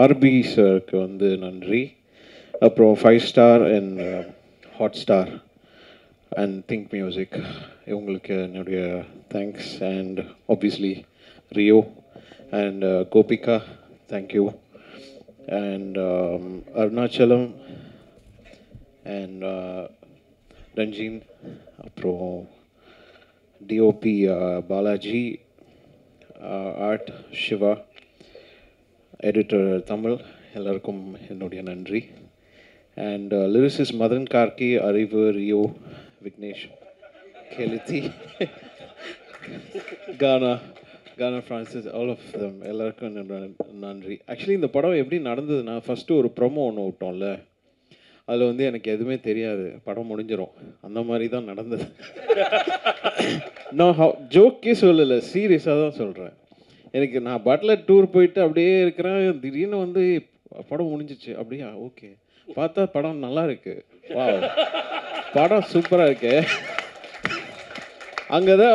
RB சாருக்கு வந்து நன்றி. அப்புறம் 5 star and Hotstar and think music இவங்களுக்கு என்னுடைய thanks. And obviously Rio and Gopika, thank you. And Arunachalam and Ranjin, அப்புறம் DOP Balaji, art Siva, editor Tamil, எல்லாருக்கும் என்னுடைய நன்றி. And lyricists Madhan Karky, Arivu, Rio, Vignesh, Kelithi, Gana Francis, all of them, எல்லாருக்கும் என்னோட நன்றி. ஆக்சுவலி இந்த படம் எப்படி நடந்ததுன்னா, ஃபஸ்ட்டு ஒரு ப்ரொமோ ஒன்று விட்டோம்ல, அதில் வந்து எனக்கு எதுவுமே தெரியாது, படம் முடிஞ்சிடும், அந்த மாதிரி தான் நடந்தது. நான் ஜோக்கே சொல்லலை, சீரியஸாக தான் சொல்கிறேன். எனக்கு நான் பட்லர் டூர் போயிட்டு அப்படியே இருக்கிறேன், திடீர்னு வந்து படம் முடிஞ்சிச்சு. அப்படியா, ஓகே, பார்த்தா படம் நல்லா இருக்கு, வா படம் சூப்பராக இருக்கு. அங்கே தான்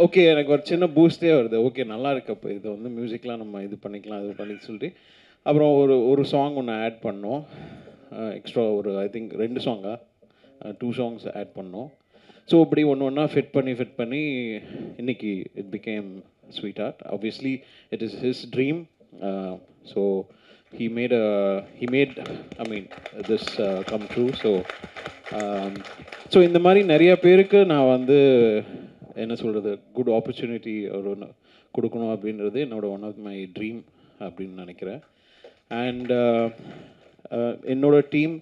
ஓகே எனக்கு ஒரு சின்ன பூஸ்டே வருது, ஓகே நல்லா இருக்கு, அப்போ இது வந்து மியூசிக்லாம் நம்ம இது பண்ணிக்கலாம், இது பண்ணி சொல்லிட்டு அப்புறம் ஒரு சாங் ஒன்று ஆட் பண்ணோம் எக்ஸ்ட்ரா, ஒரு ஐ திங்க் 2 சாங்கா 2 சாங்ஸ் ஆட் பண்ணோம். ஸோ இப்படி ஒன்று ஃபிட் பண்ணி இன்னைக்கு it became sweet art. Obviously it is his dream. So he made I mean this come true. So இந்த மாதிரி நிறைய பேருக்கு நான் வந்து என்ன சொல்கிறது, குட் ஆப்பர்ச்சுனிட்டி ஒரு கொடுக்கணும் அப்படின்றது என்னோட ஒன் ஆஃப் மை ட்ரீம் அப்படின்னு நினைக்கிறேன். அண்ட் என்னோட டீம்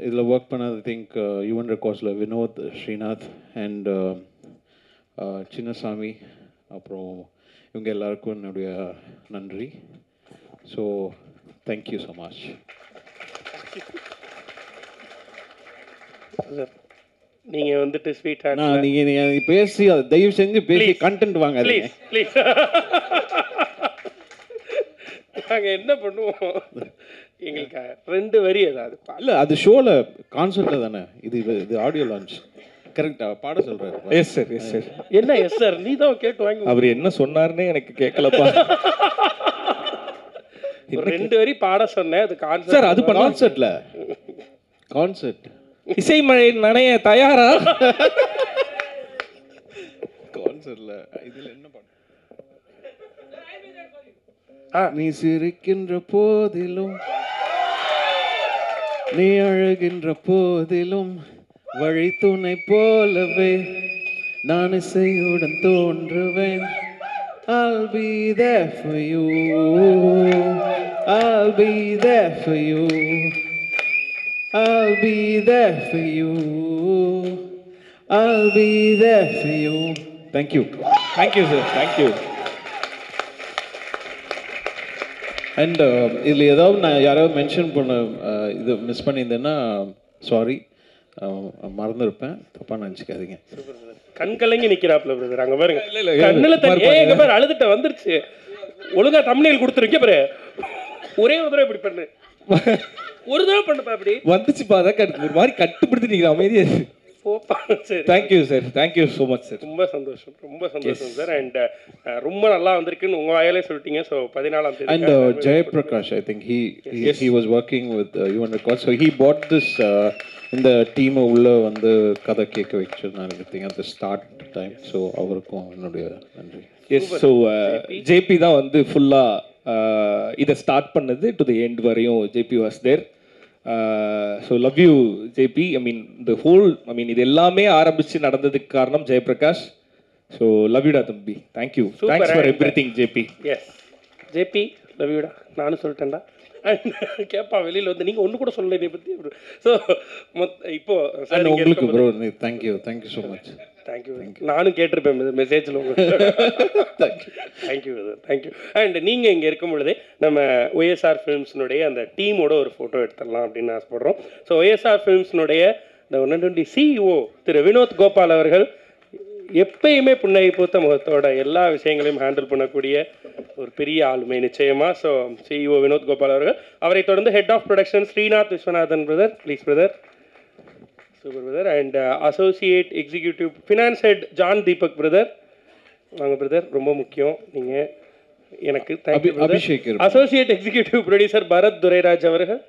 இதில் ஒர்க் பண்ணது திங்க் யுவன் ரெக்கார்ட்ஸில் வினோத், ஸ்ரீநாத் அண்ட் சின்னசாமி, அப்புறம் இவங்க எல்லாருக்கும் என்னுடைய நன்றி. So thank you so much. நீங்கள் வந்துட்டு ஸ்வீட் ஹார்ட் நீங்கள் பேசி அதை தயவு செஞ்சு பேசி கண்டென்ட் வாங்க ப்ளீஸ். நாங்கள் என்ன பண்ணுவோம், எங்களுக்கு 2 வரி ஏதாவது இல்லை, அது ஷோவில் கான்சர்ட்டில் தானே, இது ஆடியோ லான்ச் கரெக்டா பாட சொல்கிறாரு. Yes sir, yes sir. என்ன எஸ் சார், நீ தான் கேட்டு வாங்கி. அவர் என்ன சொன்னார்னே எனக்கு கேட்கலப்பா. 2 வரி பாட சொன்னேன், அது கான்சர்ட் சார். அது கான்சர்ட்ல கான்சர்ட் இசைமழை நனைய தயாரா? கான்சர்ட்ல இதில் என்ன பாட்டு? நீ சிரிக்கின்ற போதிலும், நீ அழுகின்ற போதிலும், வழி துணை போலவே நான் இசையுடன் தோன்றுவேன். I'll be there for you, I'll be there for you, I'll be there for you, I'll be there for you. Thank you. Thank you sir, thank you. And இதில் ஏதாவது நான் யாராவது மென்ஷன் பண்ண இது மிஸ் பண்ணியிருந்தேன்னா சாரி, மறந்துருப்பேன், தப்பாக நினச்சிக்காதீங்க. கண் கலங்கி நிற்கிறாப்புல பிரதர், அங்கே பாருங்க, கண்ணில் தண்ணி, எங்கே பாரு அழுதுட்ட வந்துருச்சு. ஒழுங்கா தமிழில் கொடுத்துருங்க பாரு, ஒரே ஒரு தடவை இப்படி பண்ணு, ஒரு தடவை பண்ணுப்பா, இப்படி வந்துச்சுப்பா. அதான் ஒரு மாதிரி கட்டுப்படுத்தி நிற்கிற அமைதியாக. Thank you sir, thank you so much sir. ரொம்ப சந்தோஷம் சார். அண்ட் ரொம்ப நல்லா வந்திருக்குன்னு உங்கள் வாயாலே சொல்லிட்டீங்க. ஸோ 14ஆம் தேதி. And Jayaprakash, I think he was working with Yuvan Records, so he bought this இந்த டீமை உள்ளே வந்து கதை கேட்க வச்சு நான் think at the start time. So அவருக்கும் என்னுடைய நன்றி. எஸ். ஸோ ஜேபி தான் வந்து ஃபுல்லாக இதை ஸ்டார்ட் பண்ணது டு தி எண்ட் வரையும். JP was there. So love you JP. I mean இது எல்லாமே ஆரம்பித்து நடந்ததுக்கு காரணம் ஜெயபிரகாஷ். ஸோ லவ் யூடா தம்பி. Thank you, thanks for everything JP. Yes JP, love யூடா. நானும் சொல்லிட்டேன்டா. கேட்பா வெளியில் வந்து நீங்கள் ஒன்று கூட சொல்லலை என்னை பற்றி. ஸோ இப்போ உங்களுக்கு bro thank you so much. Thank you. நானும் கேட்டிருப்பேன் மெசேஜில் உங்களுக்கு. தேங்க்யூ. அண்ட் நீங்கள் இங்கே இருக்கும் பொழுதே நம்ம OSR ஃபிலிம்ஸினுடைய அந்த டீமோட ஒரு ஃபோட்டோ எடுத்துடலாம் அப்படின்னு ஆசைப்படுறோம். ஸோ OSR ஃபிலிம்ஸினுடைய இந்த 120 CEO திரு வினோத் கோபால் அவர்கள் எப்பயுமே புன்னகை பூத்த முகத்தோட எல்லா விஷயங்களையும் ஹேண்டில் பண்ணக்கூடிய ஒரு பெரிய ஆளுமை நிச்சயமாக. ஸோ CEO வினோத் கோபால் அவர்கள், அவரை தொடர்ந்து head of production Srinath Viswanathan brother, please brother. Super brother. And associate executive finance head John Deepak brother, வாங்க பிரதர், ரொம்ப முக்கியம் நீங்கள். எனக்கு Abhishek associate executive producer Bharath Durairaj அவர்கள்.